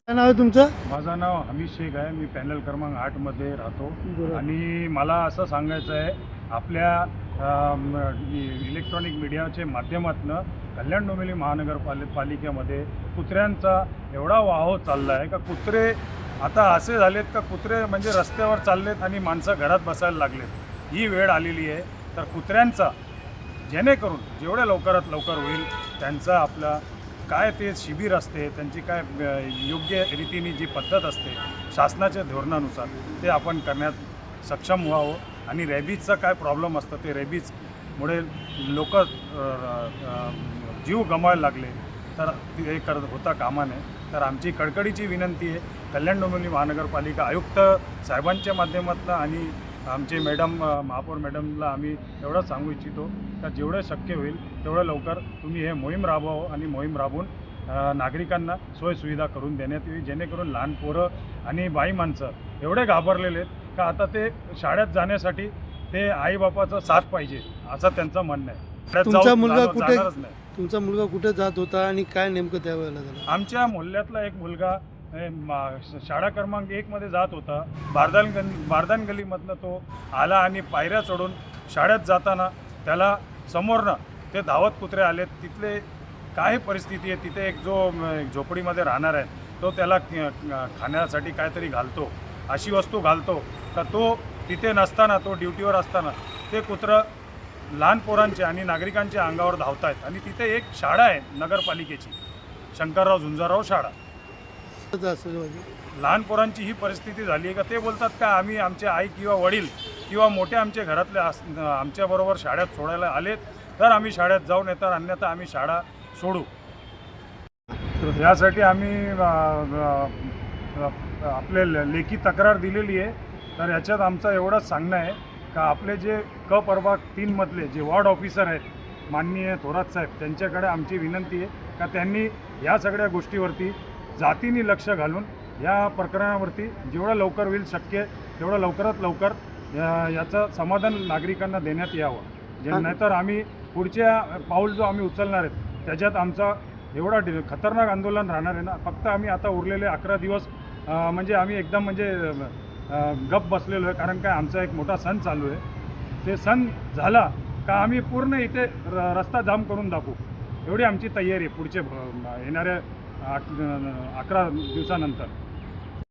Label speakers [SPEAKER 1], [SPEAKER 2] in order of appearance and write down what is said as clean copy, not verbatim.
[SPEAKER 1] काय नाव आहे तुमचं?
[SPEAKER 2] माझं नाव हमीद शेख आहे. मी पॅनल क्रमांक 8 मध्ये राहतो.
[SPEAKER 1] बरं.
[SPEAKER 2] आणि मला असं सांगायचं आहे, आपल्या इलेक्ट्रॉनिक मीडियाच्या माध्यमातून कल्याण डोंबिवली महानगरपालिकेमध्ये कुत्र्यांचा एवढा वाव चालला आहे का कुत्रे आता असे झालेत का कुत्रे म्हणजे रस्त्यावर चाललेत आणि माणसं घरात बसायला लागलेत. ही वेळ आलेली आहे. तर कुत्र्यांचा जेणेकरून जेवढ्या लवकरात लवकर होईल त्यांचा आपला काय ते शिबिर असते, त्यांची काय योग्य रीतीने जी पद्धत असते शासनाच्या धोरणानुसार ते आपण करण्यात सक्षम व्हावं. आणि रेबीजचा काय प्रॉब्लेम असतं ते रेबीजमुळे लोक जीव गमवायला लागले तर हे करत होता कामा नये. तर आमची कडकडीची विनंती आहे कल्याण डोंबिवली महानगरपालिका आयुक्त साहेबांच्या माध्यमातून आणि आमचे महापौर मॅडमला आम्ही एवढंच सांगू इच्छितो का जेवढं शक्य होईल तेवढं लवकर तुम्ही हे मोहीम राबवावं आणि मोहीम राबवून नागरिकांना सोयीसुविधा करून देण्यात यावी, जेणेकरून लहान पोरं आणि बाई माणसं एवढे घाबरलेले आहेत का आता ते शाळेत जाण्यासाठी ते आईबापाचा साथ पाहिजे असं त्यांचं म्हणणं आहे.
[SPEAKER 1] तुमचा मुलगा कुठे
[SPEAKER 2] जाणारच नाही.
[SPEAKER 1] तुमचा मुलगा कुठे जात होता आणि काय नेमकं त्यावेळेला झालं?
[SPEAKER 2] आमच्या मोहल्ल्यातला एक मुलगा शाळा क्रमांक 1 मध्ये जात होता. बारदान गलीमधनं तो आला आणि पायऱ्या चढून शाळेत जाताना त्याला समोरनं ते धावत कुत्रे आले. तिथले काय परिस्थिती आहे, तिथे एक जो झोपडीमध्ये राहणार आहे तो त्याला खाण्यासाठी काहीतरी घालतो, अशी वस्तू घालतो तर तो तिथे नसताना, तो ड्युटीवर असताना ते कुत्रं लहान पोरांचे आणि नागरिकांच्या अंगावर धावत आहेत. आणि तिथे एक शाळा आहे नगरपालिकेची, शंकरराव झुंजाराव शाळा. लहान पोरांची ही परिस्थिती झाली आहे का ते बोलतात का आम्ही आमचे आई किंवा वडील किंवा मोठे आमचे घरातले आमच्याबरोबर शाळेत सोडायला आलेत तर आम्ही शाळेत जाऊन येतात, अन्यथा आम्ही शाळा सोडू. यासाठी आम्ही आपले लेखी तक्रार दिलेली आहे. तर याच्यात आमचं एवढंच सांगणं आहे का आपले जे प्रभाग 3 मधले जे वॉर्ड ऑफिसर आहेत माननीय थोरात साहेब, त्यांच्याकडे आमची विनंती आहे का त्यांनी या सगळ्या गोष्टीवरती जातीने लक्ष घालून या प्रकरणावरती जेवढं लवकर होईल शक्य तेवढं लवकरात लवकर याचं समाधान नागरिकांना देण्यात यावं. नाहीतर आम्ही पुढच्या पाऊल जो आम्ही उचलणार आहेत त्याच्यात आमचा एवढा खतरनाक आंदोलन राहणार आहे ना. फक्त आम्ही आता उरलेले 11 दिवस म्हणजे आम्ही एकदम म्हणजे गप बसलेलो आहे, कारण काय आमचा एक मोठा सण चालू आहे. ते सण झाला का आम्ही पूर्ण इथे रस्ता जाम करून दाखवू एवढी आमची तयारी आहे पुढचे येणाऱ्या 11 दिवसानंतर.